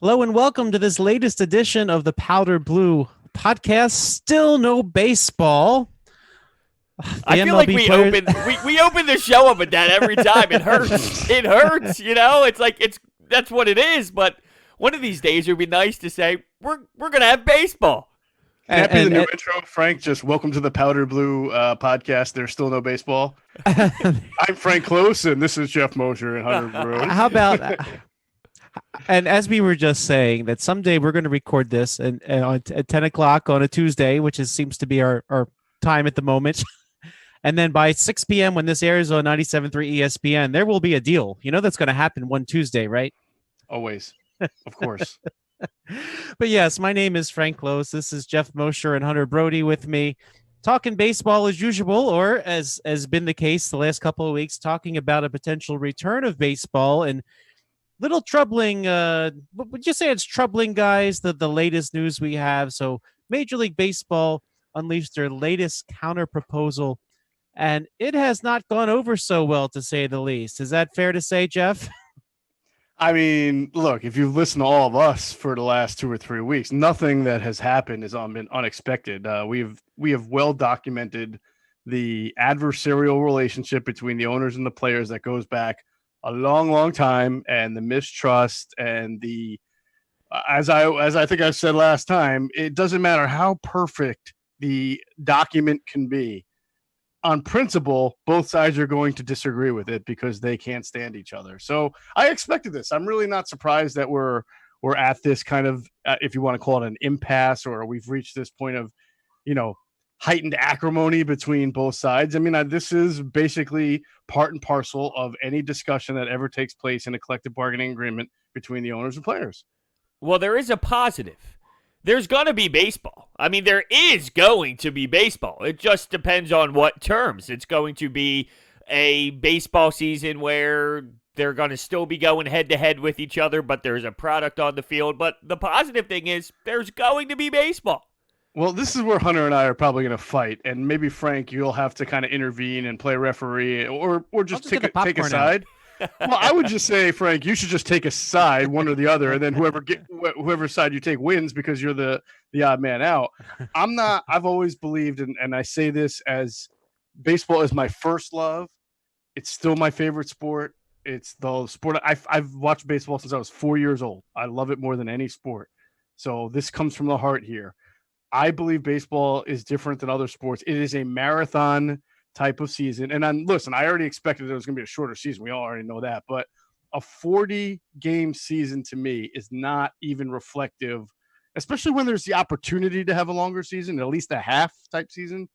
Hello and welcome to this latest edition of the Powder Blue podcast. Still no baseball. I The feel like MLB we players. open the show up with that every time. It hurts. It hurts. It's like that's what it is. But one of these days, it would be nice to say we're gonna have baseball. Can that be the and, new and, intro, Frank? Just welcome to the Powder Blue podcast. There's still no baseball. I'm Frank Klose, and this is Geoff Mosher and Hunter Brody. how about? And as we were just saying, that someday we're going to record this and at 10 o'clock on a Tuesday, which seems to be our time at the moment. And then by 6 p.m. when this airs on 97.3 ESPN, there will be a deal. You know that's going to happen one Tuesday, right? Always, of course. But yes, my name is Frank Klose. This is Geoff Mosher and Hunter Brody with me, talking baseball as usual, or as been the case the last couple of weeks, talking about a potential return of baseball and little troubling. Would you say it's troubling, guys? The latest news we have. So Major League Baseball unleashed their latest counter proposal, and it has not gone over so well, to say the least. Is that fair to say, Jeff? I mean, look, if you've listened to all of us for the last 2 or 3 weeks, nothing that has happened has been unexpected. We have well documented the adversarial relationship between the owners and the players that goes back a long, long time, and the mistrust and the as I think I said last time, it doesn't matter how perfect the document can be. On principle, both sides are going to disagree with it because they can't stand each other. So I expected this. I'm really not surprised that we're at this kind of, if you want to call it an impasse, or we've reached this point of, heightened acrimony between both sides. I mean, this is basically part and parcel of any discussion that ever takes place in a collective bargaining agreement between the owners and players. Well, there is a positive. There's going to be baseball. I mean, there is going to be baseball. It just depends on what terms. It's going to be a baseball season where they're going to still be going head-to-head with each other, but there's a product on the field. But the positive thing is there's going to be baseball. Well, this is where Hunter and I are probably going to fight, and maybe Frank, you'll have to kind of intervene and play referee, or just take a side. Well, I would just say, Frank, you should just take a side, one or the other, and then whoever side you take wins because you're the odd man out. I've always believed, and I say this as baseball is my first love. It's still my favorite sport. It's the sport I've watched baseball since I was 4 years old. I love it more than any sport. So this comes from the heart here. I believe baseball is different than other sports. It is a marathon type of season. And listen, I already expected it was going to be a shorter season. We all already know that. But a 40-game season to me is not even reflective, especially when there's the opportunity to have a longer season, at least a half type season.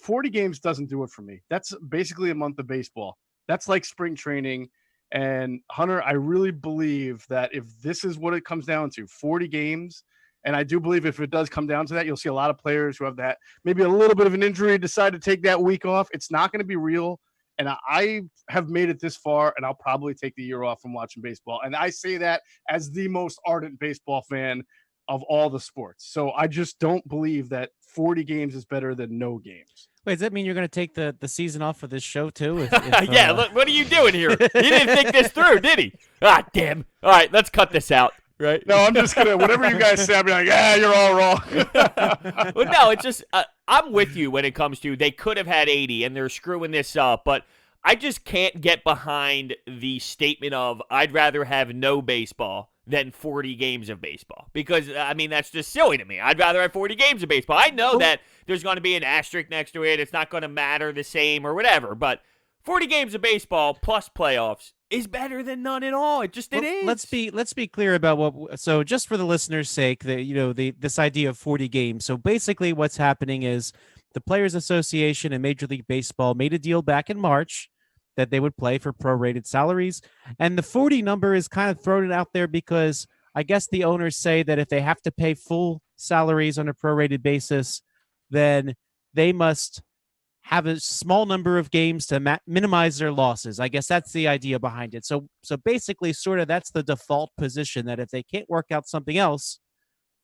40 games doesn't do it for me. That's basically a month of baseball. That's like spring training. And Hunter, I really believe that if this is what it comes down to, 40 games, and I do believe if it does come down to that, you'll see a lot of players who have that, maybe a little bit of an injury, decide to take that week off. It's not going to be real. And I have made it this far, and I'll probably take the year off from watching baseball. And I say that as the most ardent baseball fan of all the sports. So I just don't believe that 40 games is better than no games. Wait, does that mean you're going to take the season off of this show too? Yeah, look, what are you doing here? He didn't think this through, did he? Ah, damn. All right, let's cut this out. Right? No, I'm just gonna. Whatever you guys say, I'll be like, yeah, you're all wrong. Well, no, it's just I'm with you when it comes to they could have had 80 and they're screwing this up, but I just can't get behind the statement of I'd rather have no baseball than 40 games of baseball because I mean that's just silly to me. I'd rather have 40 games of baseball. I know that there's going to be an asterisk next to it. It's not going to matter the same or whatever, but 40 games of baseball plus playoffs is better than none at all. It is. Let's be clear about what. So just for the listeners' sake, this idea of 40 games. So basically, what's happening is the Players Association and Major League Baseball made a deal back in March that they would play for prorated salaries, and the 40 number is kind of thrown out there because I guess the owners say that if they have to pay full salaries on a prorated basis, then they must have a small number of games to minimize their losses. I guess that's the idea behind it. So basically, sort of that's the default position that if they can't work out something else,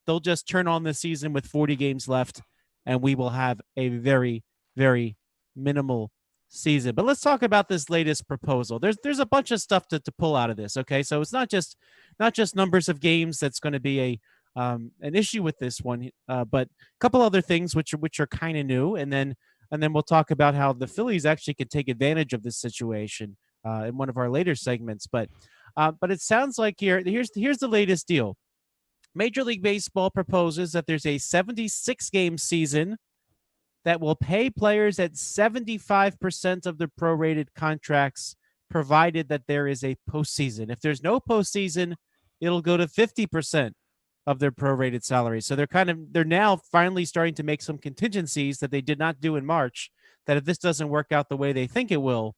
they'll just turn on the season with 40 games left, and we will have a very, very minimal season. But let's talk about this latest proposal. There's a bunch of stuff to pull out of this. Okay, so it's not just numbers of games that's going to be an issue with this one, but a couple other things which are kind of new, and then we'll talk about how the Phillies actually could take advantage of this situation in one of our later segments. But it sounds like here's the latest deal. Major League Baseball proposes that there's a 76-game season that will pay players at 75% of their prorated contracts, provided that there is a postseason. If there's no postseason, it'll go to 50% of their prorated salary. So they're now finally starting to make some contingencies that they did not do in March, that if this doesn't work out the way they think it will,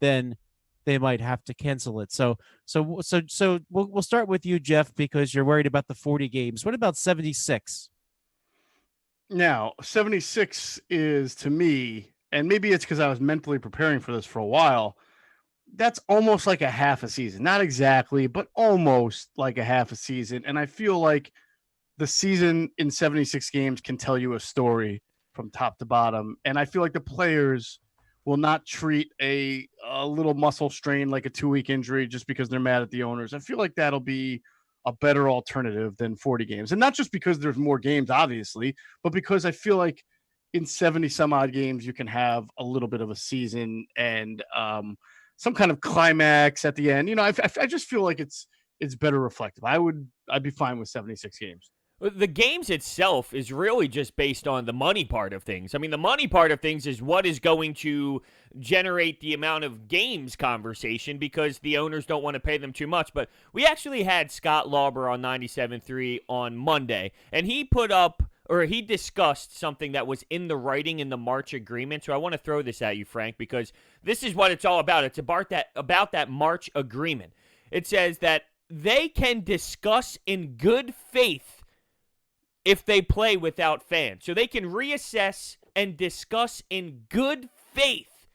then they might have to cancel it. So we'll start with you, Geoff, because you're worried about the 40 games. What about 76? Now, 76 is, to me, and maybe it's because I was mentally preparing for this for a while, that's almost like a half a season. Not exactly, but almost like a half a season. And I feel like the season in 76 games can tell you a story from top to bottom. And I feel like the players will not treat a little muscle strain like a 2-week injury just because they're mad at the owners. I feel like that'll be a better alternative than 40 games. And not just because there's more games, obviously, but because I feel like in 70 some odd games, you can have a little bit of a season and some kind of climax at the end. You know, I just feel like it's better reflective. I'd be fine with 76 games. The games itself is really just based on the money part of things. I mean, the money part of things is what is going to generate the amount of games conversation, because the owners don't want to pay them too much. But we actually had Scott Lauber on 97.3 on Monday, and he he discussed something that was in the writing in the March agreement. So I want to throw this at you, Frank, because this is what it's all about. It's about that March agreement. It says that they can discuss in good faith if they play without fans. So they can reassess and discuss in good faith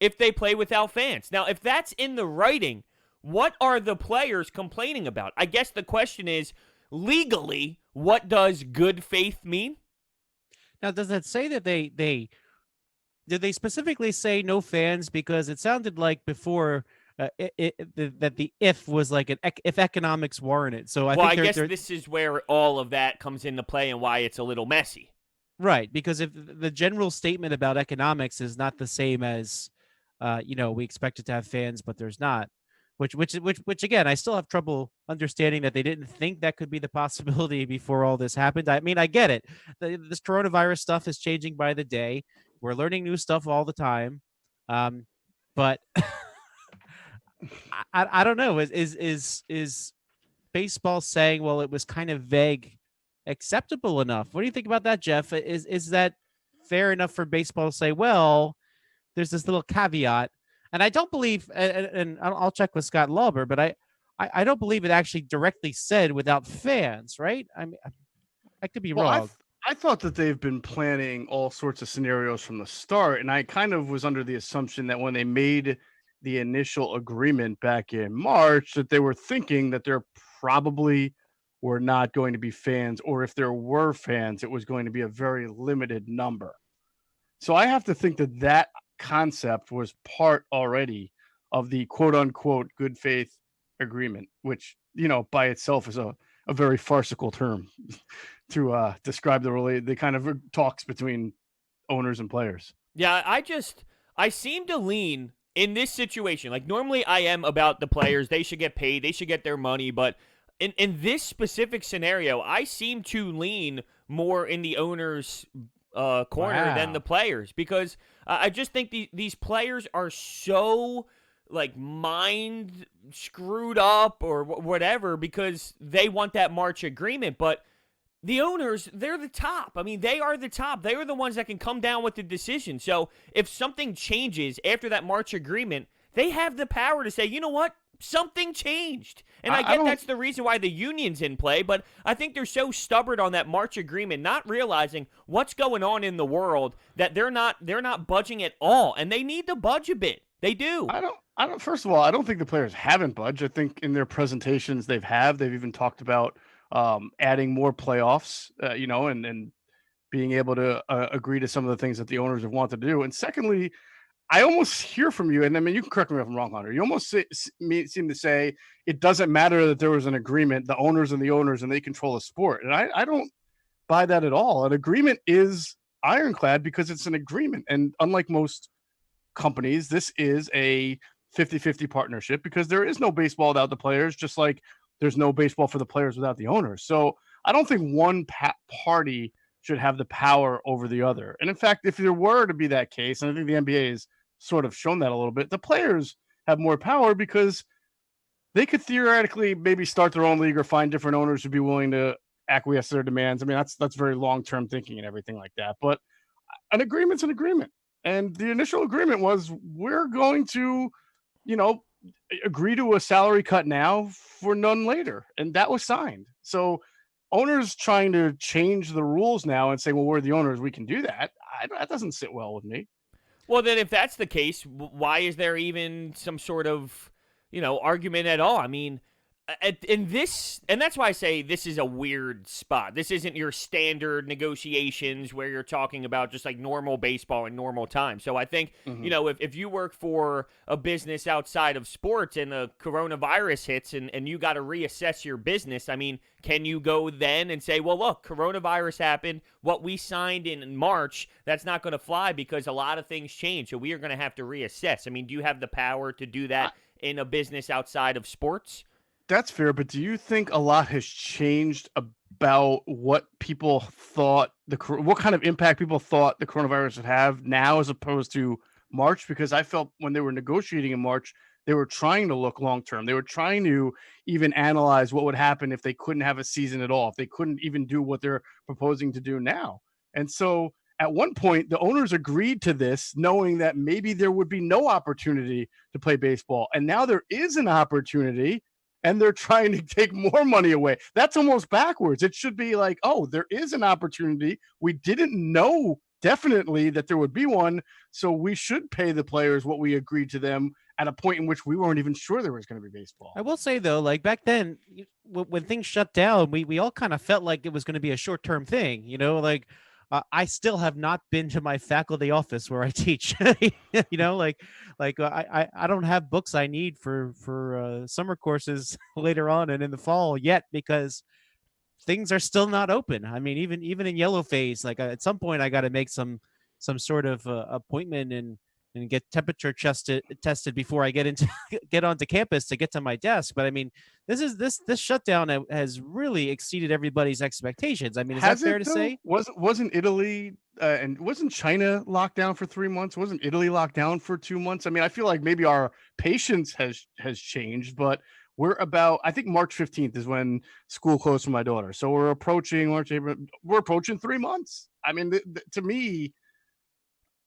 if they play without fans. Now, if that's in the writing, what are the players complaining about? I guess the question is, legally, what does good faith mean? Now, does that say that did they specifically say no fans? Because it sounded like before that the if was like if economics warranted. So I guess this is where all of that comes into play and why it's a little messy. Right, because if the general statement about economics is not the same as, we expect it to have fans, but there's not. Which again, I still have trouble understanding that they didn't think that could be the possibility before all this happened. I mean, I get it. This coronavirus stuff is changing by the day. We're learning new stuff all the time, but. I don't know. Is baseball saying, well, it was kind of vague, acceptable enough? What do you think about that, Geoff? Is that fair enough for baseball to say, well, there's this little caveat, and I don't believe, and I'll check with Scott Lauber, but I don't believe it actually directly said without fans, right? I mean, I could be wrong. I thought that they've been planning all sorts of scenarios from the start, and I kind of was under the assumption that when they made the initial agreement back in March, that they were thinking that there probably were not going to be fans, or if there were fans, it was going to be a very limited number. So I have to think that concept was part already of the quote unquote good faith agreement, which, by itself is a very farcical term to describe the kind of talks between owners and players. Yeah, I seem to lean in this situation. Like, normally I am about the players. They should get paid. They should get their money. But in this specific scenario, I seem to lean more in the owner's corner than the players, because I just think these players are so, like, mind screwed up or whatever because they want that March agreement. But the owners, they're the top. I mean, they are the top. They are the ones that can come down with the decision. So if something changes after that March agreement, they have the power to say, you know what? Something changed. And I get that's the reason why the union's in play, but I think they're so stubborn on that March agreement, not realizing what's going on in the world, that they're not budging at all, and they need to budge a bit. They do. First of all, I don't think the players haven't budged. I think in their presentations they've even talked about adding more playoffs, and being able to agree to some of the things that the owners have wanted to do. And secondly, I almost hear from you, and I mean, you can correct me if I'm wrong, Hunter. You almost seem to say it doesn't matter that there was an agreement, the owners and the owners, and they control the sport. And I don't buy that at all. An agreement is ironclad because it's an agreement. And unlike most companies, this is a 50-50 partnership because there is no baseball without the players, just like there's no baseball for the players without the owners. So I don't think one party should have the power over the other. And in fact, if there were to be that case, and I think the NBA has sort of shown that a little bit, the players have more power because they could theoretically maybe start their own league or find different owners who'd be willing to acquiesce to their demands. I mean, that's very long-term thinking and everything like that. But an agreement's an agreement. And the initial agreement was we're going to, agree to a salary cut now for none later. And that was signed. So owners trying to change the rules now and say, well, we're the owners, we can do that. That doesn't sit well with me. Well, then if that's the case, why is there even some sort of, argument at all? I mean, and that's why I say this is a weird spot. This isn't your standard negotiations where you're talking about just like normal baseball and normal time. So I think, if you work for a business outside of sports and the coronavirus hits and you got to reassess your business, I mean, can you go then and say, well, look, coronavirus happened. What we signed in March, that's not going to fly because a lot of things change. So we are going to have to reassess. I mean, do you have the power to do that in a business outside of sports? That's fair, but do you think a lot has changed about what people thought what kind of impact people thought the coronavirus would have now as opposed to March? Because I felt when they were negotiating in March, they were trying to look long term. They were trying to even analyze what would happen if they couldn't have a season at all, if they couldn't even do what they're proposing to do now. And so at one point, the owners agreed to this, knowing that maybe there would be no opportunity to play baseball. And now there is an opportunity. And they're trying to take more money away. That's almost backwards. It should be like, oh, there is an opportunity. We didn't know definitely that there would be one. So we should pay the players what we agreed to them at a point in which we weren't even sure there was going to be baseball. I will say, though, like back then, when things shut down, we all kind of felt like it was going to be a short-term thing, I still have not been to my faculty office where I teach, I don't have books I need for summer courses later on and in the fall yet because things are still not open. I mean, even in yellow phase, like at some point I got to make some sort of appointment and get temperature tested before I get onto campus to get to my desk. But I mean, this shutdown has really exceeded everybody's expectations. I mean, is that fair to say? Wasn't Italy and wasn't China locked down for 3 months? Wasn't Italy locked down for 2 months? I mean, I feel like maybe our patience has changed, but I think March 15th is when school closed for my daughter. So we're approaching March, April, we're approaching 3 months. I mean, to me,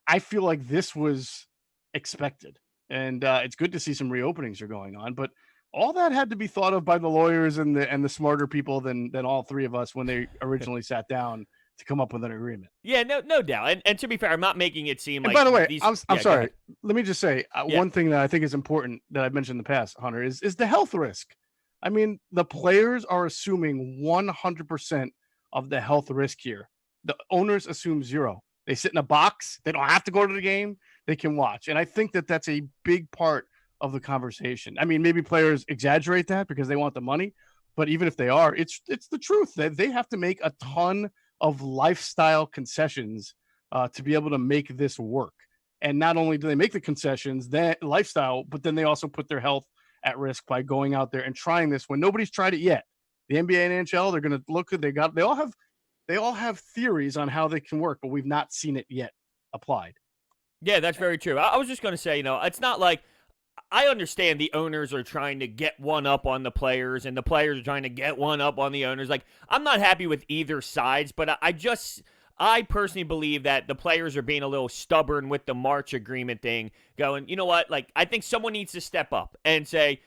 I feel like this was expected, and it's good to see some reopenings are going on. But all that had to be thought of by the lawyers and the smarter people than all three of us when they originally sat down to come up with an agreement. Yeah, no doubt. And to be fair, I'm not making it seem like. By the way, I'm sorry. Let me just say one thing that I think is important that I've mentioned in the past, Hunter, is the health risk. I mean, the players are assuming 100% of the health risk here. The owners assume 0. They sit in a box. They don't have to go to the game. They can watch. And I think that that's a big part of the conversation. I mean, maybe players exaggerate that because they want the money, but even if they are, it's the truth. They have to make a ton of lifestyle concessions to be able to make this work. And not only do they make the concessions, that lifestyle, but then they also put their health at risk by going out there and trying this when nobody's tried it yet. The NBA and NHL, they're going to look at they all have theories on how they can work, but we've not seen it yet applied. Yeah, that's very true. I was just going to say, it's not like I understand the owners are trying to get one up on the players and the players are trying to get one up on the owners. Like, I'm not happy with either sides, but I personally believe that the players are being a little stubborn with the March agreement thing, going, you know what? Like, I think someone needs to step up and say,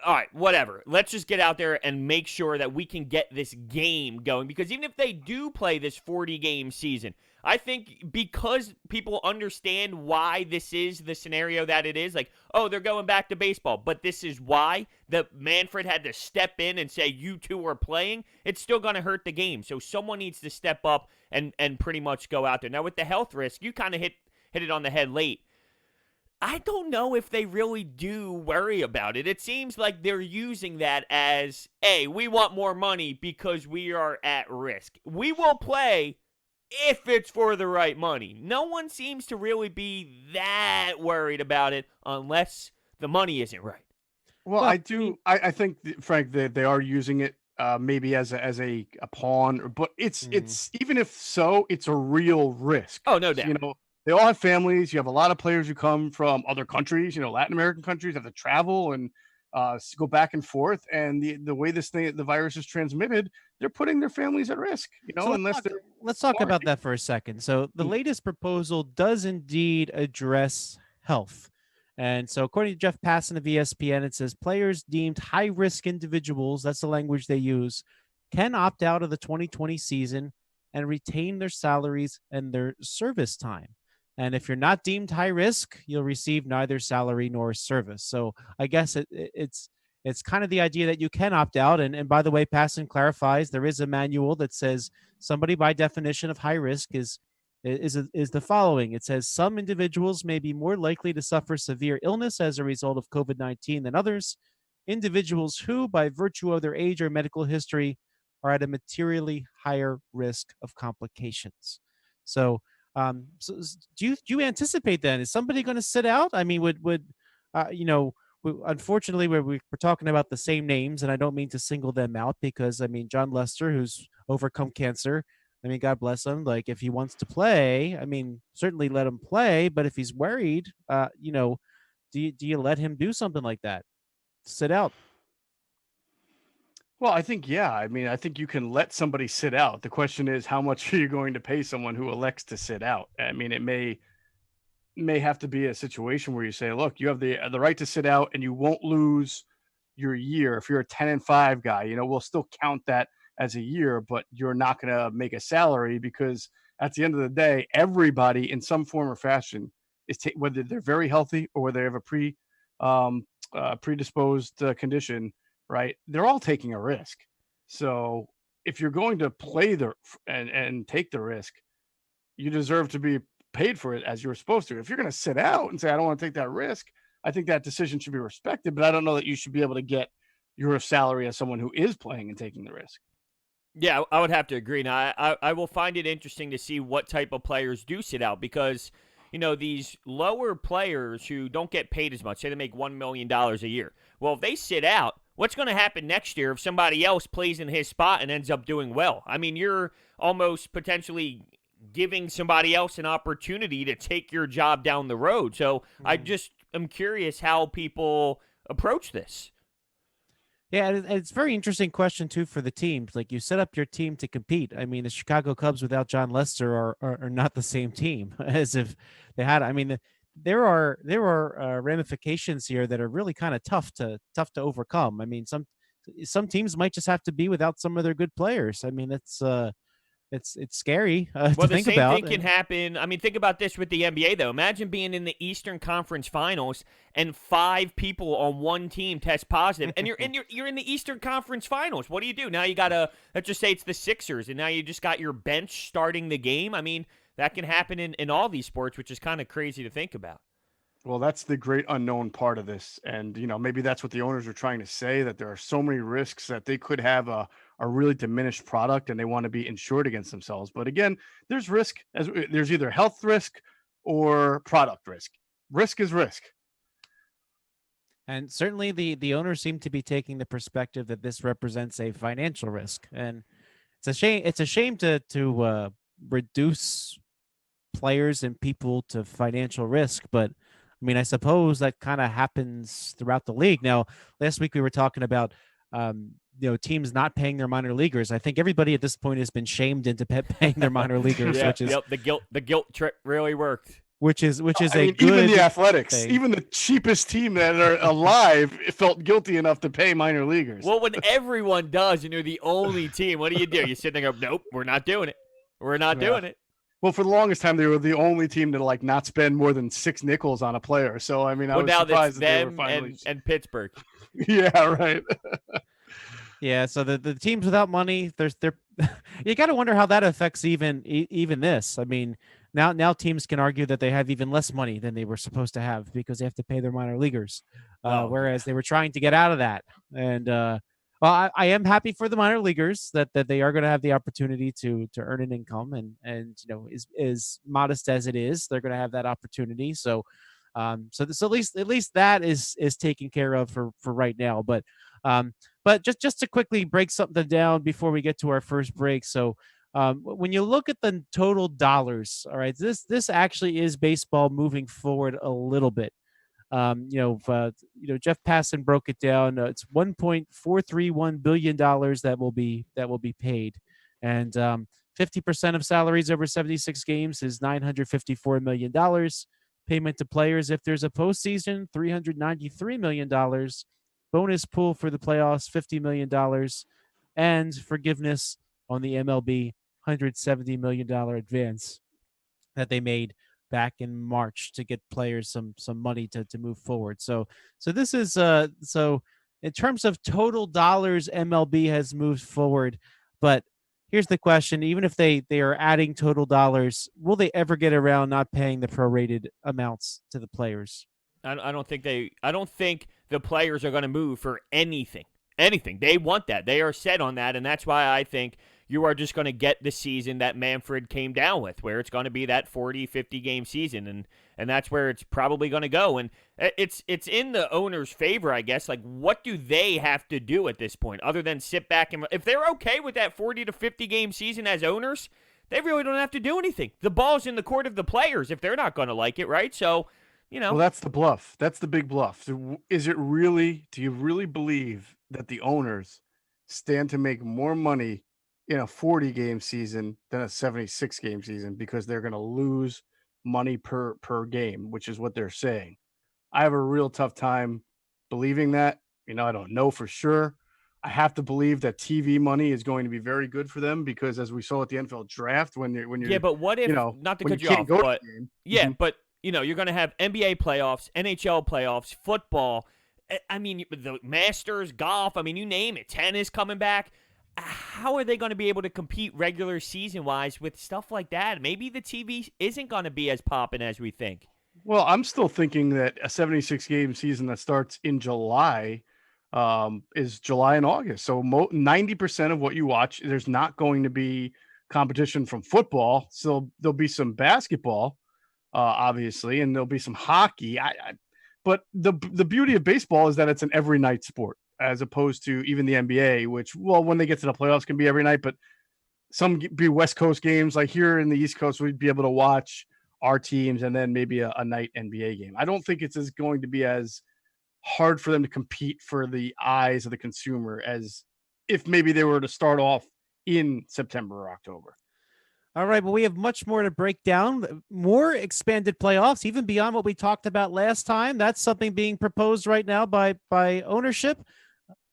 all right, whatever. Let's just get out there and make sure that we can get this game going. Because even if they do play this 40-game season, I think because people understand why this is the scenario that it is, like, oh, they're going back to baseball, but this is why that Manfred had to step in and say, you two are playing, it's still going to hurt the game. So someone needs to step up and pretty much go out there. Now, with the health risk, you kind of hit it on the head late. I don't know if they really do worry about it. It seems like they're using that as, hey, we want more money because we are at risk. We will play if it's for the right money. No one seems to really be that worried about it unless the money isn't right. Well, I do. I think, Frank, they are using it maybe as a pawn, but it's even if so, it's a real risk. Oh, no doubt. You know, they all have families. You have a lot of players who come from other countries. You know, Latin American countries have to travel and go back and forth. And the way the virus is transmitted, they're putting their families at risk. You know, so let's talk about that for a second. So the latest proposal does indeed address health. And so according to Jeff Passan of ESPN, it says players deemed high-risk individuals, that's the language they use, can opt out of the 2020 season and retain their salaries and their service time. And if you're not deemed high risk, you'll receive neither salary nor service. So I guess it's kind of the idea that you can opt out. And by the way, Passan clarifies there is a manual that says somebody by definition of high risk is the following. It says some individuals may be more likely to suffer severe illness as a result of COVID-19 than others. Individuals who, by virtue of their age or medical history, are at a materially higher risk of complications. So, do you anticipate then? Is somebody going to sit out? I mean, unfortunately, we're talking about the same names, and I don't mean to single them out because, I mean, John Lester, who's overcome cancer, I mean, God bless him. Like, if he wants to play, I mean, certainly let him play. But if he's worried, do you let him do something like that? Sit out? Well, I think, yeah. I mean, I think you can let somebody sit out. The question is, how much are you going to pay someone who elects to sit out? I mean, it may have to be a situation where you say, look, you have the right to sit out and you won't lose your year. If you're a 10-5 guy, you know, we'll still count that as a year, but you're not going to make a salary because at the end of the day, everybody in some form or fashion is whether they're very healthy or whether they have a predisposed condition, right? They're all taking a risk. So if you're going to play and take the risk, you deserve to be paid for it as you're supposed to. If you're going to sit out and say, I don't want to take that risk, I think that decision should be respected, but I don't know that you should be able to get your salary as someone who is playing and taking the risk. Yeah, I would have to agree. Now, I will find it interesting to see what type of players do sit out because, you know, these lower players who don't get paid as much, say they make $1 million a year. Well, if they sit out, what's going to happen next year if somebody else plays in his spot and ends up doing well? I mean, you're almost potentially giving somebody else an opportunity to take your job down the road. So I just am curious how people approach this. Yeah, it's a very interesting question, too, for the teams. Like, you set up your team to compete. I mean, the Chicago Cubs without John Lester are not the same team as if they had. I mean, there are ramifications here that are really kind of tough to overcome. I mean, some teams might just have to be without some of their good players. I mean, it's scary to think about. Well, the same thing can happen. I mean, think about this with the NBA, though. Imagine being in the Eastern Conference Finals and 5 people on one team test positive, and you're in the Eastern Conference Finals. What do you do? Now you got to, let's just say it's the Sixers, and now you just got your bench starting the game. I mean, that can happen in all these sports, which is kind of crazy to think about. Well, that's the great unknown part of this. And, you know, maybe that's what the owners are trying to say, that there are so many risks that they could have a really diminished product and they want to be insured against themselves. But again, there's risk. There's either health risk or product risk. Risk is risk. And certainly the owners seem to be taking the perspective that this represents a financial risk. And it's a shame. It's a shame to reduce players and people to financial risk. But I mean, I suppose that kind of happens throughout the league. Now, last week we were talking about, teams not paying their minor leaguers. I think everybody at this point has been shamed into paying their minor leaguers. The guilt trip really worked. Which is good even the Athletics, thing. Even the cheapest team that are alive felt guilty enough to pay minor leaguers. Well, when everyone does and you're the only team, what do? You sit there and go, nope, we're not doing it. We're not doing it. Well, for the longest time, they were the only team to not spend more than 6 nickels on a player. So, I mean, I was surprised that they were finally and Pittsburgh. Yeah, right. Yeah, so the teams without money, they're you got to wonder how that affects even this. I mean, now teams can argue that they have even less money than they were supposed to have because they have to pay their minor leaguers, whereas they were trying to get out of that. And well, I am happy for the minor leaguers that they are going to have the opportunity to earn an income, and as modest as it is, they're going to have that opportunity. So so at least that is taken care of for right now. But just to quickly break something down before we get to our first break. So when you look at the total dollars, all right, this actually is baseball moving forward a little bit. Jeff Passan broke it down. It's $1.431 billion that will be paid, and 50% of salaries over 76 games is $954 million. Payment to players if there's a postseason, $393 million. Bonus pool for the playoffs, $50 million, and forgiveness on the MLB $170 million advance that they made back in March to get players some money to move forward. So this is so in terms of total dollars, MLB has moved forward, but here's the question: even if they are adding total dollars, will they ever get around not paying the prorated amounts to the players? I don't think the players are going to move for anything. They want that. They are set on that, and that's why I think you are just going to get the season that Manfred came down with, where it's going to be that 40, 50-game season, and that's where it's probably going to go. And it's in the owner's favor, I guess. Like, what do they have to do at this point other than sit back and – if they're okay with that 40 to 50-game season as owners, they really don't have to do anything. The ball's in the court of the players if they're not going to like it, right? So, Well, that's the bluff. That's the big bluff. Is it really – do you really believe that the owners stand to make more money in a 40-game season than a 76-game season because they're going to lose money per game, which is what they're saying? I have a real tough time believing that. I don't know for sure. I have to believe that TV money is going to be very good for them because, as we saw at the NFL draft, when you're but what if not to cut you off, but but you're going to have NBA playoffs, NHL playoffs, football. I mean, the Masters, golf. I mean, you name it. Tennis coming back. How are they going to be able to compete regular season wise with stuff like that? Maybe the TV isn't going to be as popping as we think. Well, I'm still thinking that a 76-game season that starts in July is July and August. So 90% of what you watch, there's not going to be competition from football. So there'll be some basketball, obviously, and there'll be some hockey. But the beauty of baseball is that it's an every night sport, as opposed to even the NBA, which, well, when they get to the playoffs can be every night, but some be West Coast games. Like here in the East Coast, we'd be able to watch our teams and then maybe a night NBA game. I don't think it's going to be as hard for them to compete for the eyes of the consumer as if maybe they were to start off in September or October. All right, well, we have much more to break down, more expanded playoffs, even beyond what we talked about last time. That's something being proposed right now by ownership.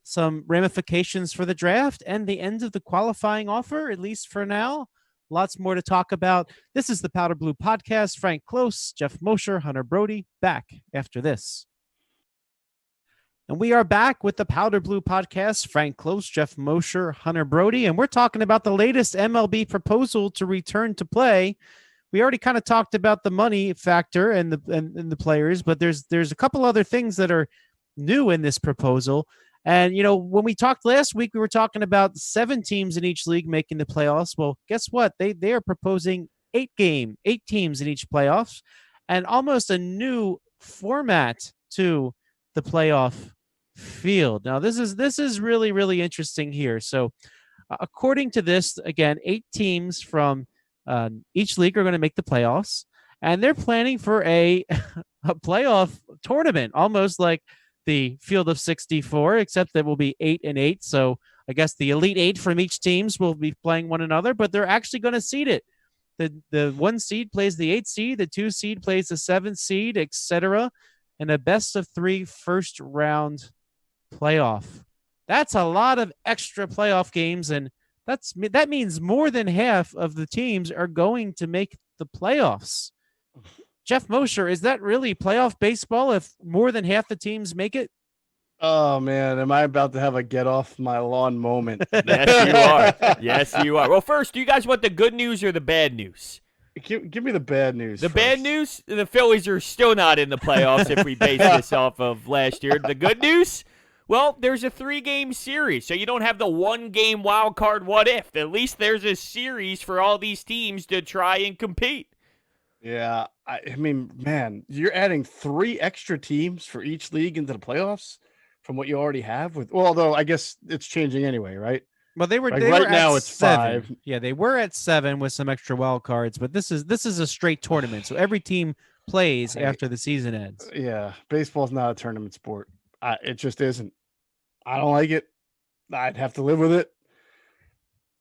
Some ramifications for the draft and the end of the qualifying offer, at least for now. Lots more to talk about. This is the Powder Blue Podcast. Frank Klose, Geoff Mosher, Hunter Brody, back after this. And we are back with the Powder Blue Podcast. Frank Klose, Geoff Mosher, Hunter Brody, and we're talking about the latest MLB proposal to return to play. We already kind of talked about the money factor and the players, but there's a couple other things that are new in this proposal. And, when we talked last week, we were talking about 7 teams in each league making the playoffs. Well, guess what? They are proposing 8 teams in each playoffs, and almost a new format to the playoff field. Now, this is really, really interesting here. So, according to this, again, 8 teams from each league are going to make the playoffs, and they're planning for a playoff tournament, almost like the field of 64, except that will be 8 and 8. So I guess the elite 8 from each teams will be playing one another, but they're actually going to seed it. The 1 seed plays the 8 seed, the 2 seed plays the 7th seed, etc., and a best of 3 first round playoff. That's a lot of extra playoff games, and that means more than half of the teams are going to make the playoffs. Geoff Mosher, is that really playoff baseball if more than half the teams make it? Oh, man, am I about to have a get off my lawn moment? Yes, you are. Yes, you are. Well, first, do you guys want the good news or the bad news? Give me the bad news. The first. bad news: the Phillies are still not in the playoffs if we base this off of last year. The good news: well, there's a 3-game series, so you don't have the 1-game wild card what if. At least there's a series for all these teams to try and compete. Yeah, I mean, man, you're adding 3 extra teams for each league into the playoffs from what you already have with. Well, although I guess it's changing anyway, right? Well, they were like they right were now at it's 7. 5. Yeah, they were at 7 with some extra wild cards, but this is a straight tournament, so every team plays after the season ends. Yeah, baseball's not a tournament sport. It just isn't. I don't like it. I'd have to live with it.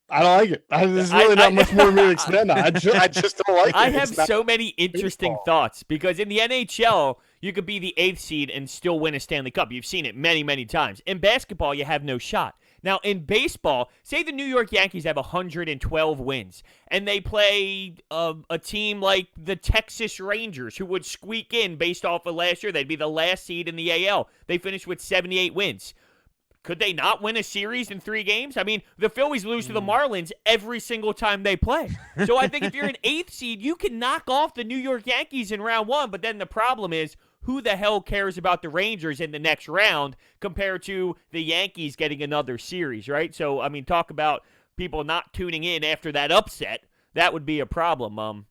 I don't like it. There's really not much more for me to expand on. I just don't like it. I have so many interesting thoughts because in the NHL, you could be the 8th seed and still win a Stanley Cup. You've seen it many, many times. In basketball, you have no shot. Now, in baseball, say the New York Yankees have 112 wins, and they play a team like the Texas Rangers, who would squeak in based off of last year. They'd be the last seed in the AL. They finished with 78 wins. Could they not win a series in 3 games? I mean, the Phillies lose to the Marlins every single time they play. So I think if you're an 8th seed, you can knock off the New York Yankees in round 1, but then the problem is, who the hell cares about the Rangers in the next round compared to the Yankees getting another series, right? So, I mean, talk about people not tuning in after that upset. That would be a problem.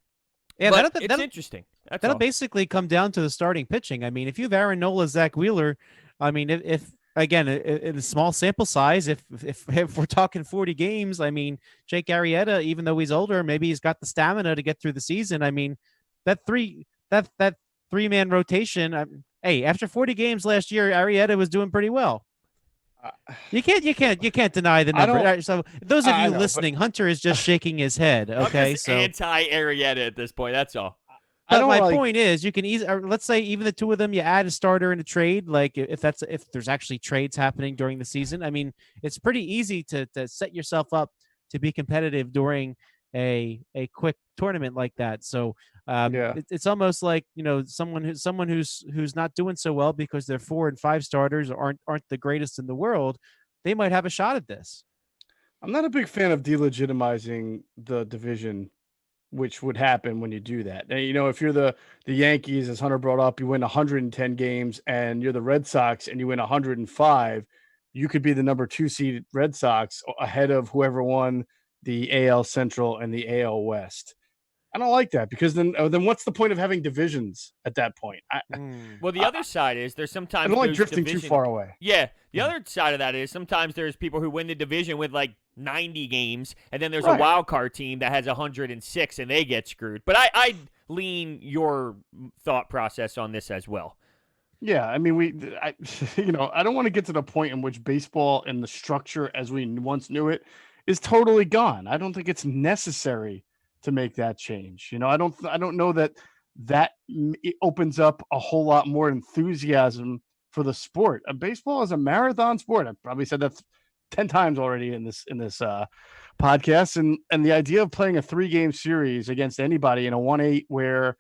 Yeah, but it's interesting. That'll basically come down to the starting pitching. I mean, if you have Aaron Nola, Zach Wheeler, I mean, if again, in a small sample size, if we're talking 40 games, I mean, Jake Arrieta, even though he's older, maybe he's got the stamina to get through the season. I mean, that 3-man rotation. Hey, after 40 games last year, Arrieta was doing pretty well. You can't deny the number. So those of you listening, Hunter is just shaking his head. Okay, I'm just anti-Arrieta at this point. That's all. But my point is, you can let's say even the 2 of them, you add a starter in a trade. Like if there's actually trades happening during the season, I mean, it's pretty easy to set yourself up to be competitive during a quick tournament like that. So it's almost like, you know, someone who's not doing so well because their 4 and 5 starters aren't the greatest in the world. They might have a shot at this. I'm not a big fan of delegitimizing the division, which would happen when you do that. And, you know, if you're the Yankees, as Hunter brought up, you win 110 games, and you're the Red Sox and you win 105, you could be the number 2 seed Red Sox ahead of whoever won the AL Central and the AL West. I don't like that, because then what's the point of having divisions at that point? Well, the other side is there's sometimes I don't like drifting too far away. Yeah, the other side of that is sometimes there's people who win the division with like 90 games, and then there's a wild card team that has 106 and they get screwed. But I lean your thought process on this as well. Yeah, I mean, I don't want to get to the point in which baseball and the structure as we once knew it is totally gone. I don't think it's necessary to make that change. You know, I don't know that it opens up a whole lot more enthusiasm for the sport. Baseball is a marathon sport. I've probably said that 10 times already in this podcast. And the idea of playing a 3-game series against anybody in a 1-8 where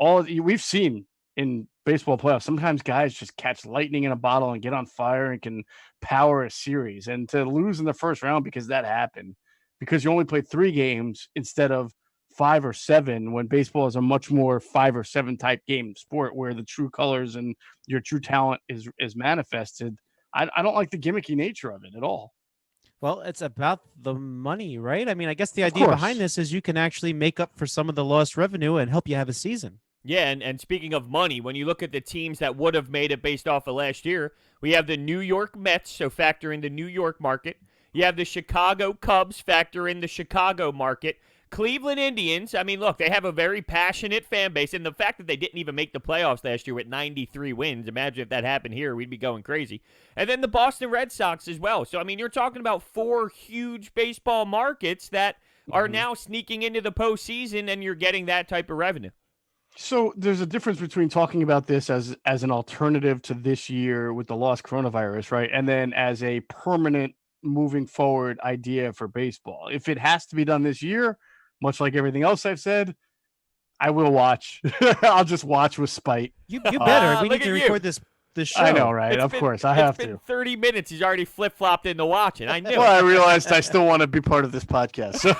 we've seen in baseball playoffs, sometimes guys just catch lightning in a bottle and get on fire and can power a series. And to lose in the first round because that happened, because you only played 3 games instead of 5 or 7, when baseball is a much more 5 or 7 type game sport where the true colors and your true talent is manifested. I don't like the gimmicky nature of it at all. Well, it's about the money, right? I mean, I guess the idea behind this is you can actually make up for some of the lost revenue and help you have a season. Yeah, and speaking of money, when you look at the teams that would have made it based off of last year, we have the New York Mets, so factor in the New York market. You have the Chicago Cubs, factor in the Chicago market. Cleveland Indians, I mean, look, they have a very passionate fan base, and the fact that they didn't even make the playoffs last year with 93 wins, imagine if that happened here, we'd be going crazy. And then the Boston Red Sox as well. So, I mean, you're talking about 4 huge baseball markets that are now sneaking into the postseason, and you're getting that type of revenue. So there's a difference between talking about this as an alternative to this year with the lost coronavirus, right? And then as a permanent moving forward idea for baseball. If it has to be done this year, much like everything else I've said, I will watch. I'll just watch with spite. You better. We need to record this the show. I know, right? Of course, I have to. It's been 30 minutes. He's already flip-flopped into watching. I knew. Well, I realized I still want to be part of this podcast. So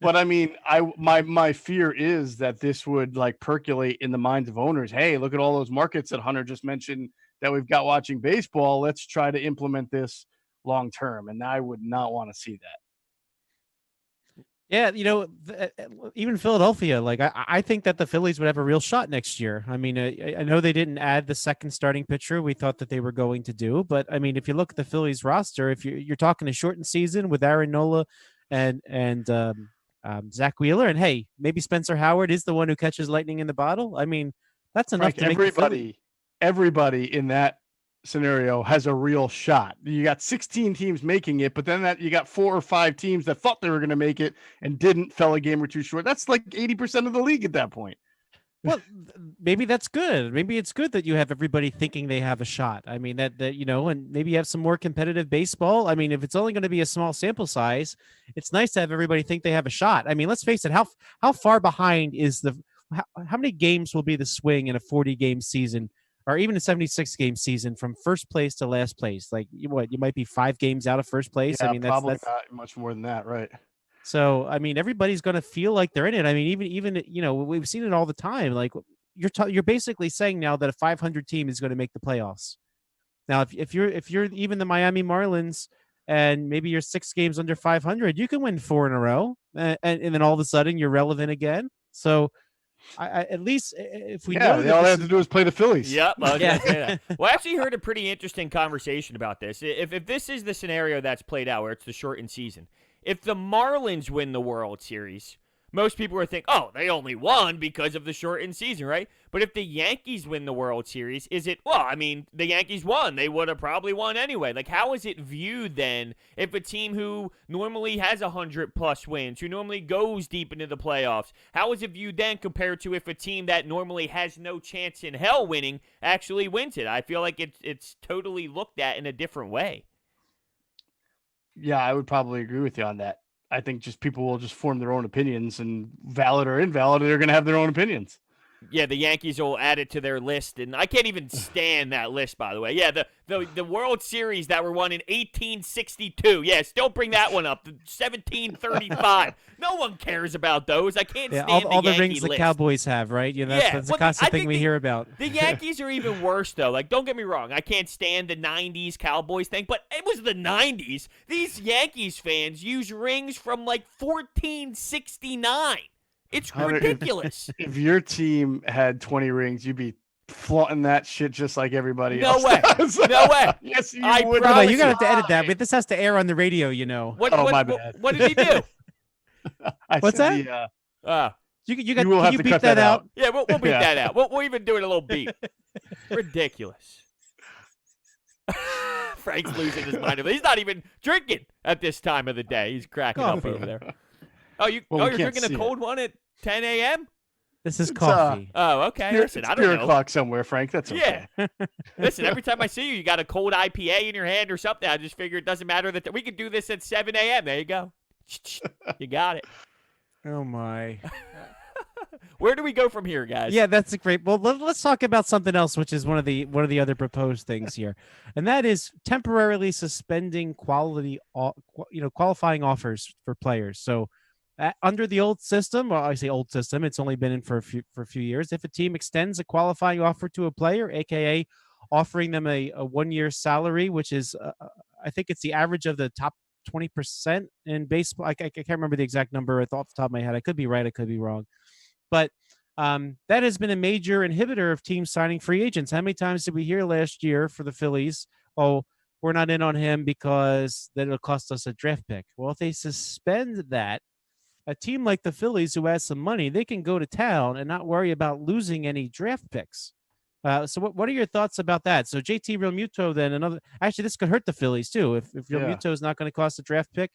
but I mean, my fear is that this would like percolate in the minds of owners. Hey, look at all those markets that Hunter just mentioned that we've got watching baseball. Let's try to implement this long term. And I would not want to see that. Yeah, even Philadelphia, like I think that the Phillies would have a real shot next year. I mean, I know they didn't add the second starting pitcher we thought that they were going to do, but I mean, if you look at the Phillies roster, if you're talking a shortened season with Aaron Nola and Zach Wheeler, and hey, maybe Spencer Howard is the one who catches lightning in the bottle. I mean, that's enough to make everybody in that scenario has a real shot. You got 16 teams making it, but then you got 4 or 5 teams that thought they were going to make it and didn't, fell a game or two short. That's like 80% of the league at that point. Well, maybe that's good. Maybe it's good that you have everybody thinking they have a shot. I mean, that and maybe you have some more competitive baseball. I mean, if it's only going to be a small sample size, it's nice to have everybody think they have a shot. I mean, let's face it, how far behind is how many games will be the swing in a 40-game season? Or even a 76-game season from first place to last place. Like, you might be 5 games out of first place. Yeah, I mean, that's not much more than that, right? So, I mean, everybody's going to feel like they're in it. I mean, even we've seen it all the time. Like, you're basically saying now that a 500 team is going to make the playoffs. Now, if you're even the Miami Marlins and maybe you're 6 games under 500, you can win 4 in a row, and then all of a sudden you're relevant again. So, I at least if we know all they have to do is play the Phillies. Yep. Well, I actually heard a pretty interesting conversation about this. If this is the scenario that's played out where it's the shortened season, if the Marlins win the World Series, most people are thinking, oh, they only won because of the shortened season, right? But if the Yankees win the World Series, is it, well, I mean, the Yankees won. They would have probably won anyway. Like, how is it viewed then if a team who normally has 100-plus wins, who normally goes deep into the playoffs, how is it viewed then compared to if a team that normally has no chance in hell winning actually wins it? I feel like it's totally looked at in a different way. Yeah, I would probably agree with you on that. I think just people will just form their own opinions, and valid or invalid, they're going to have their own opinions. Yeah, the Yankees will add it to their list, and I can't even stand that list, by the way. Yeah, the World Series that were won in 1862. Yeah, still bring that one up. The 1735. No one cares about those. I can't stand all the Yankee rings list. the Cowboys have, right? That's the constant thing we hear about. The Yankees are even worse, though. Like, don't get me wrong. I can't stand the 90s Cowboys thing, but it was the 90s. These Yankees fans use rings from, like, 1469. It's ridiculous. If your team had 20 rings, you'd be flaunting that shit just like everybody else. No way. Yes, you would. No, you got to edit that. But this has to air on the radio, my bad. What did he do? What's that? You beat that out? Yeah, we'll beat that out. We'll even do it a little beat. Ridiculous. Frank's losing his mind. He's not even drinking at this time of the day. He's cracking up over there. Oh, you're drinking a cold one at 10 a.m.? This is coffee. Okay. Listen, I don't know. 3 o'clock somewhere, Frank. That's okay. Yeah. Listen, every time I see you got a cold IPA in your hand or something. I just figure it doesn't matter that we could do this at 7 a.m. There you go. You got it. Oh, my. Where do we go from here, guys? Yeah, that's great. Well, let's talk about something else, which is one of the other proposed things here, and that is temporarily suspending qualifying offers for players. So, under the old system, well, I say old system, it's only been in for a few years. If a team extends a qualifying offer to a player, aka offering them a 1-year salary, which is I think it's the average of the top 20% in baseball. I can't remember the exact number off the top of my head. I could be right, I could be wrong. But that has been a major inhibitor of teams signing free agents. How many times did we hear last year for the Phillies, oh, we're not in on him because then it'll cost us a draft pick? Well, if they suspend that, a team like the Phillies who has some money, they can go to town and not worry about losing any draft picks. So what are your thoughts about that? So JT Realmuto, then actually this could hurt the Phillies too. If Realmuto is not going to cost a draft pick,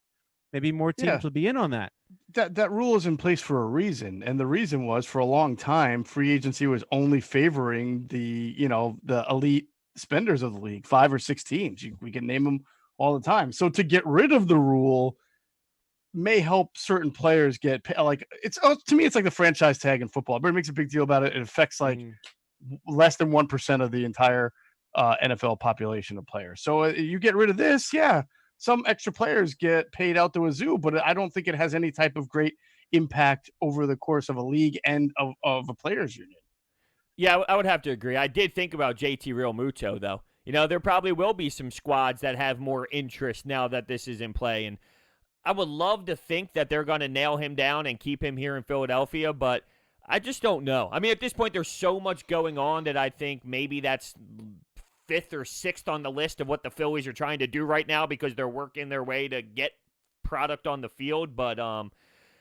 maybe more teams will be in on that. That rule is in place for a reason. And the reason was, for a long time, free agency was only favoring the elite spenders of the league, 5 or 6 teams. We can name them all the time. So to get rid of the rule may help certain players get to me, it's like the franchise tag in football. Everybody makes a big deal about it. It affects less than 1% of the entire NFL population of players. So you get rid of this, yeah. Some extra players get paid out the wazoo, but I don't think it has any type of great impact over the course of a league and of a players union. Yeah, I would have to agree. I did think about JT Realmuto, though. There probably will be some squads that have more interest now that this is in play. And I would love to think that they're going to nail him down and keep him here in Philadelphia, but I just don't know. I mean, at this point, there's so much going on that I think maybe that's 5th or 6th on the list of what the Phillies are trying to do right now because they're working their way to get product on the field. But,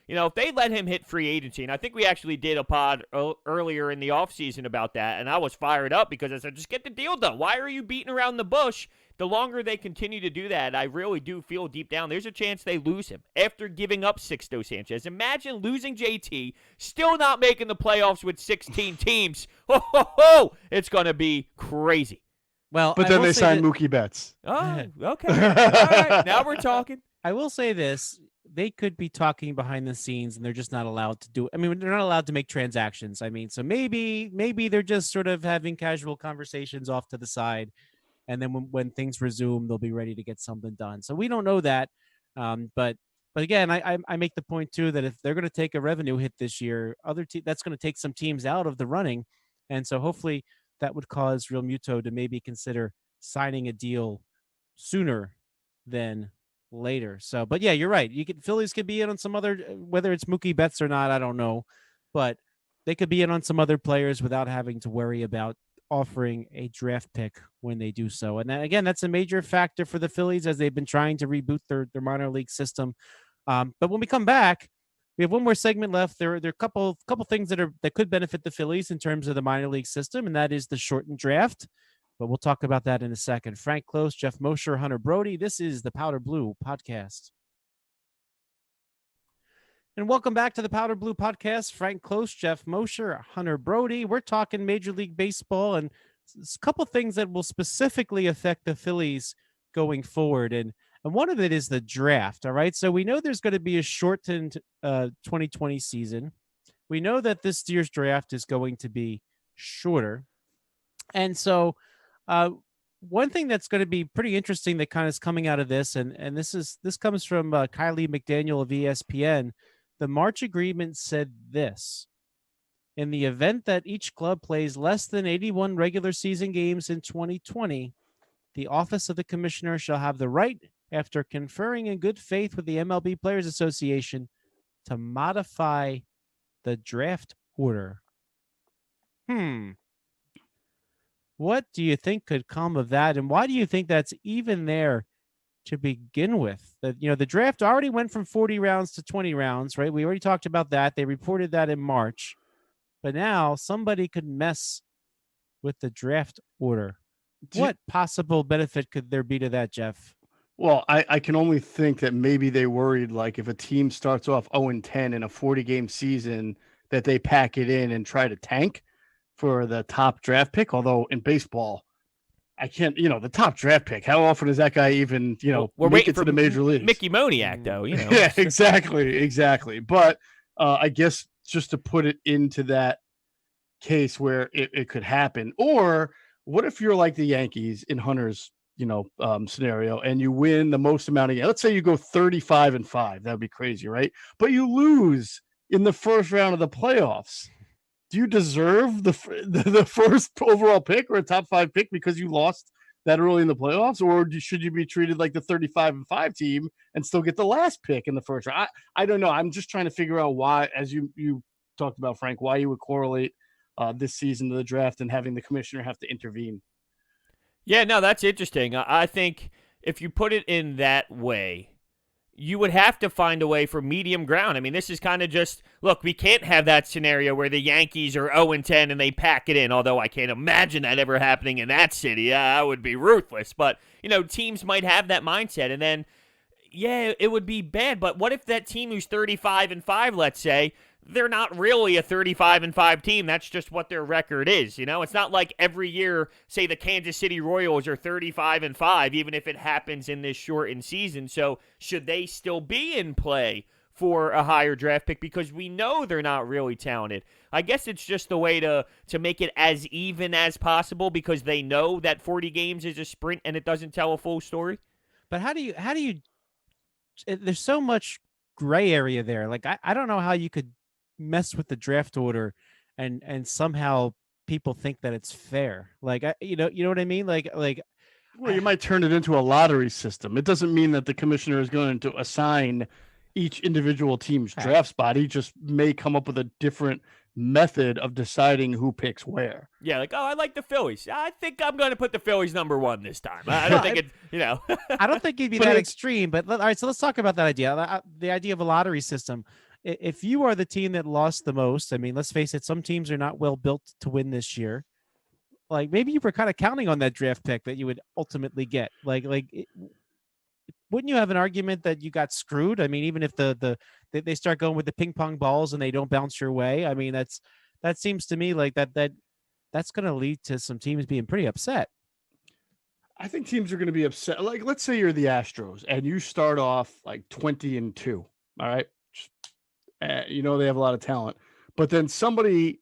if they let him hit free agency, and I think we actually did a pod earlier in the offseason about that, and I was fired up because I said, just get the deal done. Why are you beating around the bush? The longer they continue to do that, I really do feel deep down there's a chance they lose him after giving up Sixto Sanchez. Imagine losing JT, still not making the playoffs with 16 teams. It's going to be crazy. Well, but then they signed Mookie Betts. Oh, okay. All right, now we're talking. I will say this. They could be talking behind the scenes and they're just not allowed to do it. I mean, they're not allowed to make transactions. I mean, so maybe they're just sort of having casual conversations off to the side. And then when things resume, they'll be ready to get something done. So we don't know that. But again, I make the point too, that if they're going to take a revenue hit this year, that's going to take some teams out of the running. And so hopefully that would cause Realmuto to maybe consider signing a deal sooner than later. So, but yeah, you're right. Phillies could be in on some other, whether it's Mookie Betts or not, I don't know, but they could be in on some other players without having to worry about offering a draft pick when they do so. And then, again, that's a major factor for the Phillies as they've been trying to reboot their minor league system. But when we come back, we have one more segment left. There are a couple things that could benefit the Phillies in terms of the minor league system, and that is the shortened draft. But we'll talk about that in a second. Frank Klose, Geoff Mosher, Hunter Brody. This is the Powder Blue Podcast. And welcome back to the Powder Blue Podcast. Frank Klose, Geoff Mosher, Hunter Brody. We're talking Major League Baseball and a couple things that will specifically affect the Phillies going forward. And one of it is the draft, all right? So we know there's going to be a shortened 2020 season. We know that this year's draft is going to be shorter. And so one thing that's going to be pretty interesting that kind of is coming out of this, and this comes from Kylie McDaniel of ESPN. The March agreement said this: in the event that each club plays less than 81 regular season games in 2020, the office of the commissioner shall have the right, after conferring in good faith with the MLB Players Association, to modify the draft order. What do you think could come of that? And why do you think that's even there to begin with? The draft already went from 40 rounds to 20 rounds, right? We already talked about that. They reported that in March. But now somebody could mess with the draft order. What possible benefit could there be to that, Geoff? Well, I can only think that maybe they worried, like, if a team starts off 0-10 in a 40-game season, that they pack it in and try to tank for the top draft pick. Although in baseball, I can't, the top draft pick, how often does that guy even, we're make waiting it for to the major leagues? Mickey Moniak, though, Yeah, exactly. But I guess just to put it into that case where it could happen. Or what if you're like the Yankees in Hunter's, scenario, and you win the most amount of games? Let's say you go 35-5. That would be crazy, right? But you lose in the first round of the playoffs. Do you deserve the first overall pick or a top 5 pick because you lost that early in the playoffs? Or should you be treated like the 35-5 team and still get the last pick in the first round? I don't know. I'm just trying to figure out why, as you talked about, Frank, why you would correlate this season to the draft and having the commissioner have to intervene. Yeah, no, that's interesting. I think if you put it in that way, you would have to find a way for medium ground. I mean, this is kind of just, look, we can't have that scenario where the Yankees are 0-10 and they pack it in, although I can't imagine that ever happening in that city. That would be ruthless. But, teams might have that mindset. And then, yeah, it would be bad. But what if that team who's 35-5, let's say, they're not really a 35-5 team. That's just what their record is. It's not like every year, say the Kansas City Royals are 35-5, even if it happens in this shortened season. So should they still be in play for a higher draft pick because we know they're not really talented. I guess it's just the way to make it as even as possible because they know that 40 games is a sprint and it doesn't tell a full story. But how do you there's so much gray area there. Like I don't know how you could mess with the draft order and somehow people think that it's fair. Like you know what I mean? Like well, you might turn it into a lottery system. It doesn't mean that the commissioner is going to assign each individual team's draft spot. He just may come up with a different method of deciding who picks where. Yeah, like, oh, I like the Phillies. I think I'm going to put the Phillies number 1 this time. I don't think I don't think it'd be that extreme, but all right, so let's talk about that idea. The idea of a lottery system. If you are the team that lost the most, I mean, let's face it, some teams are not well built to win this year. Like maybe you were kind of counting on that draft pick that you would ultimately get. Wouldn't you have an argument that you got screwed? I mean, even if they start going with the ping pong balls and they don't bounce your way, I mean, that seems to me like that's going to lead to some teams being pretty upset. I think teams are going to be upset. Like, let's say you're the Astros and you start off like 20-2. All right. You know, they have a lot of talent, but then somebody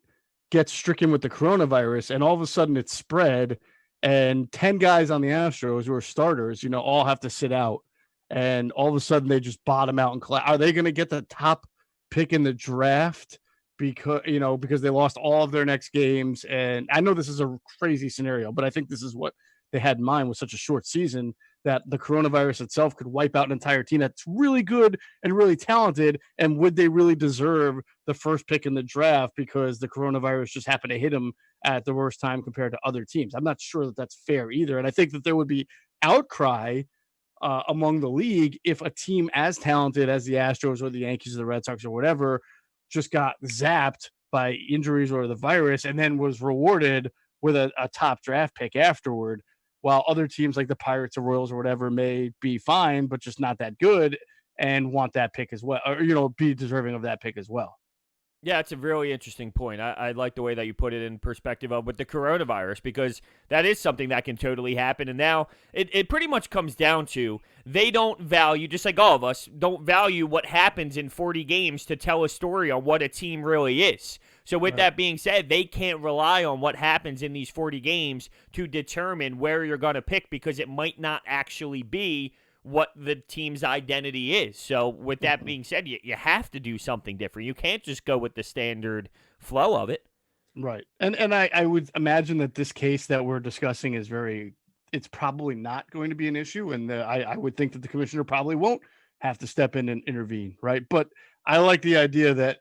gets stricken with the coronavirus and all of a sudden it's spread and 10 guys on the Astros who are starters, you know, all have to sit out. And all of a sudden they just bottom out and collapse. Are they going to get the top pick in the draft because they lost all of their next games? And I know this is a crazy scenario, but I think this is what they had in mind with such a short season, that the coronavirus itself could wipe out an entire team that's really good and really talented. And would they really deserve the first pick in the draft because the coronavirus just happened to hit them at the worst time compared to other teams? I'm not sure that that's fair either. And I think that there would be outcry among the league if a team as talented as the Astros or the Yankees or the Red Sox or whatever just got zapped by injuries or the virus and then was rewarded with a top draft pick afterward, while other teams like the Pirates or Royals or whatever may be fine, but just not that good and want that pick as well, or, you know, be deserving of that pick as well. Yeah, it's a really interesting point. I like the way that you put it in perspective of with the coronavirus, because that is something that can totally happen. And now it pretty much comes down to they don't value, just like all of us, don't value what happens in 40 games to tell a story on what a team really is. So with that being said, they can't rely on what happens in these 40 games to determine where you're going to pick, because it might not actually be what the team's identity is. So with that being said, you have to do something different. You can't just go with the standard flow of it. Right. And I would imagine that this case that we're discussing is it's probably not going to be an issue. And I would think that the commissioner probably won't have to step in and intervene. Right. But I like the idea that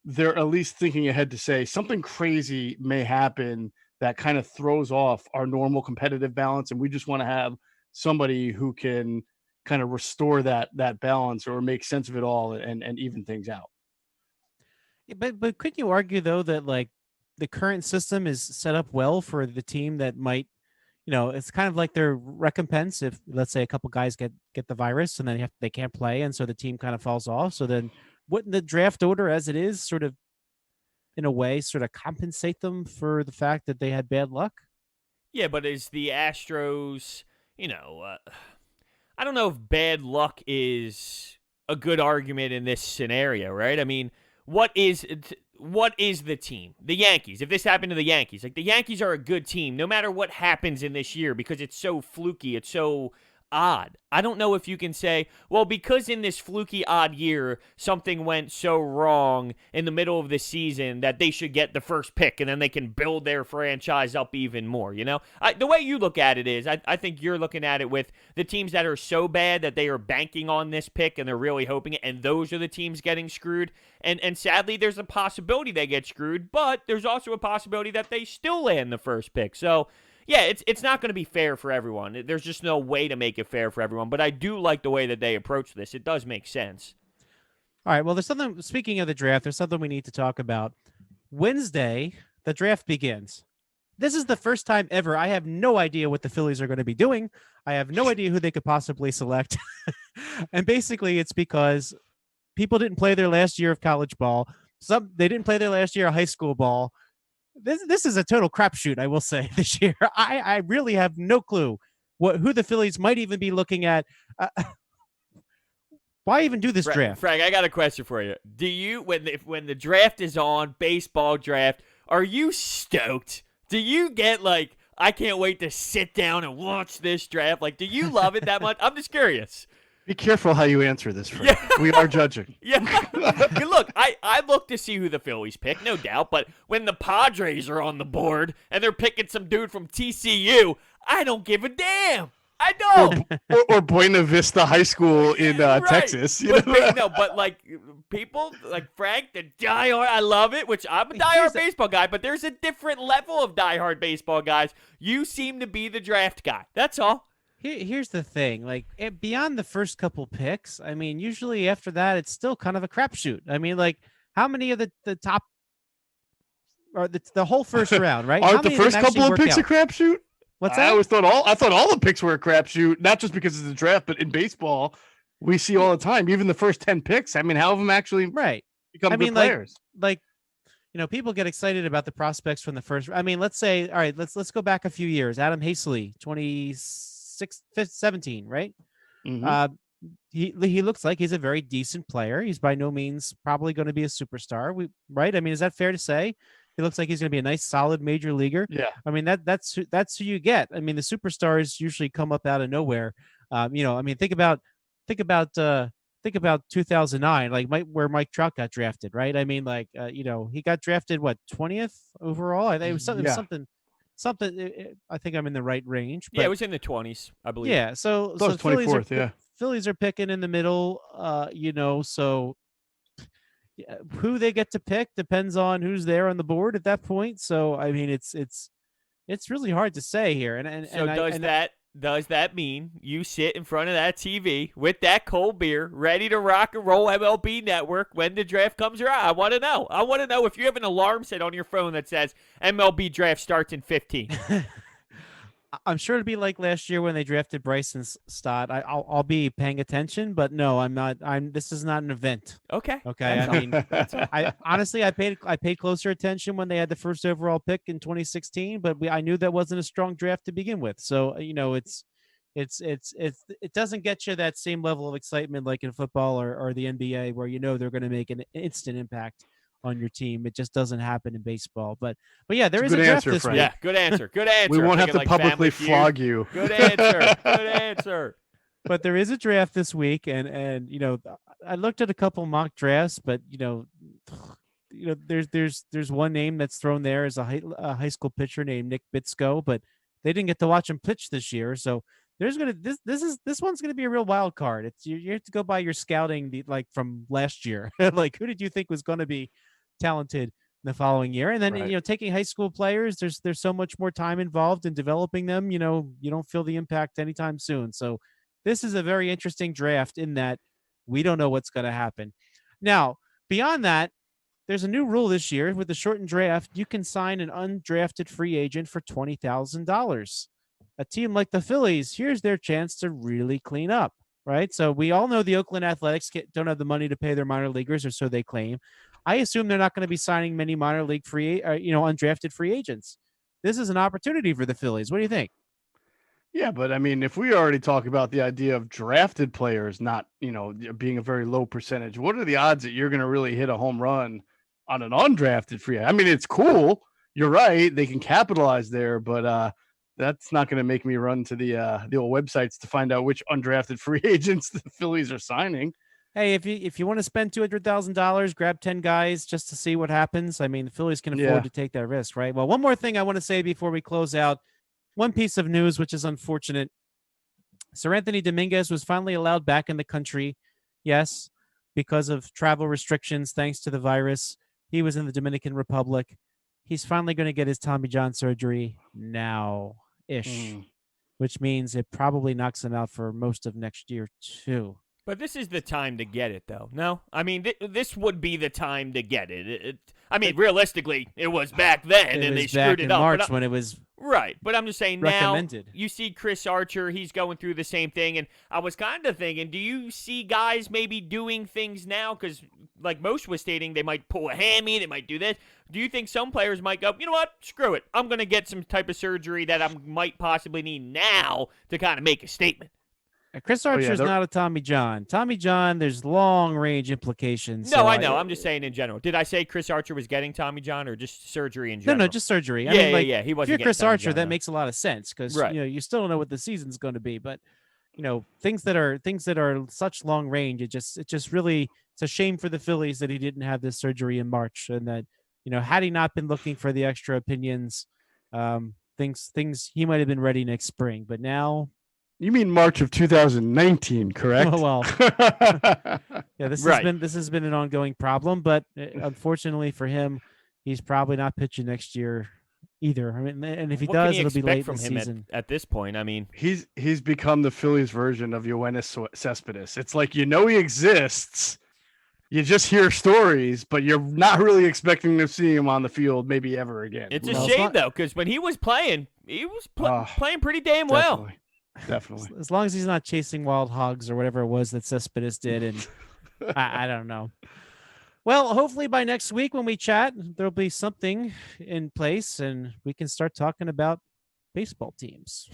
they're at least thinking ahead to say something crazy may happen that kind of throws off our normal competitive balance. And we just want to have somebody who can kind of restore that balance or make sense of it all and even things out. But couldn't you argue though that like the current system is set up well for the team that might, you know, it's kind of like their recompense if, let's say, a couple guys get the virus and then they can't play, and so the team kind of falls off. So then wouldn't the draft order as it is sort of, in a way, sort of compensate them for the fact that they had bad luck? Yeah, but is the Astros, you know, I don't know if bad luck is a good argument in this scenario, right? I mean, what is the team? The Yankees. If this happened to the Yankees, like the Yankees are a good team no matter what happens in this year because it's so fluky, it's so odd. I don't know if you can say, well, because in this fluky odd year, something went so wrong in the middle of the season that they should get the first pick and then they can build their franchise up even more, you know? The way you look at it is, I think you're looking at it with the teams that are so bad that they are banking on this pick and they're really hoping it, and those are the teams getting screwed. And sadly, there's a possibility they get screwed, but there's also a possibility that they still land the first pick. So, yeah, it's not going to be fair for everyone. There's just no way to make it fair for everyone. But I do like the way that they approach this. It does make sense. All right. Well, there's something, speaking of the draft, there's something we need to talk about. Wednesday, the draft begins. This is the first time ever. I have no idea what the Phillies are going to be doing. I have no idea who they could possibly select. And basically, it's because people didn't play their last year of college ball. They didn't play their last year of high school ball. This is a total crapshoot, I will say, this year. I really have no clue who the Phillies might even be looking at. Why even do this draft? Frank, I got a question for you. Do you, when the draft is on, baseball draft, are you stoked? Do you get like, I can't wait to sit down and watch this draft? Like, do you love it that much? I'm just curious. Be careful how you answer this, Frank. Yeah. We are judging. Yeah. Look, I look to see who the Phillies pick, no doubt. But when the Padres are on the board and they're picking some dude from TCU, I don't give a damn. I don't. Or Buena Vista High School in right. Texas. But like people like Frank, the diehard, I love it, which I'm a diehard baseball guy, but there's a different level of diehard baseball guys. You seem to be the draft guy. That's all. Here's the thing, like beyond the first couple picks, I mean, usually after that, it's still kind of a crapshoot. I mean, like how many of the top or the whole first round, right? Aren't the first couple of picks a crapshoot? What's that? I thought all the picks were a crapshoot, not just because it's the draft, but in baseball, we see all the time. Even the first 10 picks. I mean, how of them actually become good players? Like people get excited about the prospects from the first. I mean, let's say, all right, let's go back a few years. Adam Hazley, 17, right? Mm-hmm. He looks like he's a very decent player. He's by no means probably going to be a superstar. Right? I mean, is that fair to say? He looks like he's going to be a nice, solid major leaguer. Yeah. I mean, that's who you get. I mean, the superstars usually come up out of nowhere. I mean, think about 2009, like where Mike Trout got drafted, right? I mean, like, he got drafted 20th overall. I think it was something. I think I'm in the right range. But, yeah, it was in the 20s, I believe. Yeah, so 24th. Phillies are picking in the middle. So who they get to pick depends on who's there on the board at that point. So I mean, it's really hard to say here. Does that mean you sit in front of that TV with that cold beer, ready to rock and roll MLB Network when the draft comes around? I want to know. I want to know if you have an alarm set on your phone that says MLB draft starts in 15. I'm sure it'll be like last year when they drafted Bryson Stott. I'll be paying attention, but no, I'm not. This is not an event. Okay. I mean, I honestly paid closer attention when they had the first overall pick in 2016, but I knew that wasn't a strong draft to begin with. So it doesn't get you that same level of excitement like in football or the NBA where they're going to make an instant impact on your team. It just doesn't happen in baseball. But yeah, there is a draft this week. Yeah, good answer. Good answer. We won't have to publicly flog you. Good answer. Good answer. But there is a draft this week, and I looked at a couple mock drafts, but there's one name that's thrown there as a high school pitcher named Nick Bitsko, but they didn't get to watch him pitch this year, so this one's gonna be a real wild card. It's you have to go by your scouting from last year. Like, who did you think was going to be talented in the following year? And then taking high school players, there's so much more time involved in developing them. You don't feel the impact anytime soon. So this is a very interesting draft in that we don't know what's going to happen. Now, beyond that, there's a new rule this year with the shortened draft. You can sign an undrafted free agent for $20,000. A team like the Phillies, here's their chance to really clean up, right? So we all know the Oakland Athletics don't have the money to pay their minor leaguers, or so they claim. I assume they're not going to be signing many minor league undrafted free agents. This is an opportunity for the Phillies. What do you think? Yeah, but I mean, if we already talk about the idea of drafted players not, being a very low percentage, what are the odds that you're going to really hit a home run on an undrafted free agent? I mean, it's cool. You're right. They can capitalize there, but that's not going to make me run to the old websites to find out which undrafted free agents the Phillies are signing. Hey, if you want to spend $200,000, grab 10 guys just to see what happens. I mean, the Phillies can afford to take that risk, right? Well, one more thing I want to say before we close out. One piece of news, which is unfortunate. Sir Anthony Dominguez was finally allowed back in the country. Yes, because of travel restrictions, thanks to the virus. He was in the Dominican Republic. He's finally going to get his Tommy John surgery now-ish, which means it probably knocks him out for most of next year, too. But this is the time to get it, though. No? I mean, this would be the time to get it. Realistically, it was back then, and they screwed it up. March when it was right. But I'm just saying recommended. Now, you see Chris Archer, he's going through the same thing, and I was kind of thinking, do you see guys maybe doing things now? Because like Mosher was stating, they might pull a hammy, they might do this. Do you think some players might go, you know what, screw it. I'm going to get some type of surgery that I might possibly need now to kind of make a statement? Chris Archer is not a Tommy John. Tommy John, there's long range implications. No, I know. I'm just saying in general. Did I say Chris Archer was getting Tommy John or just surgery in general? No, just surgery. I mean, yeah. He wasn't. If you're Chris Archer, John, that makes a lot of sense because you still don't know what the season's going to be. But things that are such long range, it's really it's a shame for the Phillies that he didn't have this surgery in March, and that had he not been looking for the extra opinions, things he might have been ready next spring. But now. You mean March of 2019, correct? Well, yeah, this has been an ongoing problem, but unfortunately for him, he's probably not pitching next year either. I mean, and if he does, it'll be late in the season. At this point, I mean, he's become the Phillies version of Yoenis Cespedes. It's like he exists, you just hear stories, but you're not really expecting to see him on the field maybe ever again. It's a shame though, because when he was playing, playing pretty damn well. Definitely. As long as he's not chasing wild hogs or whatever it was that Cespedes did. And I don't know. Well, hopefully by next week when we chat, there'll be something in place and we can start talking about baseball teams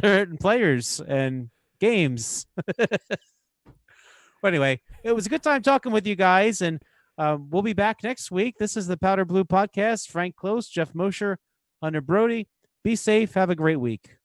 and players and games. Anyway, it was a good time talking with you guys. And we'll be back next week. This is the Powder Blue Podcast. Frank Klose, Geoff Mosher, Hunter Brody. Be safe. Have a great week.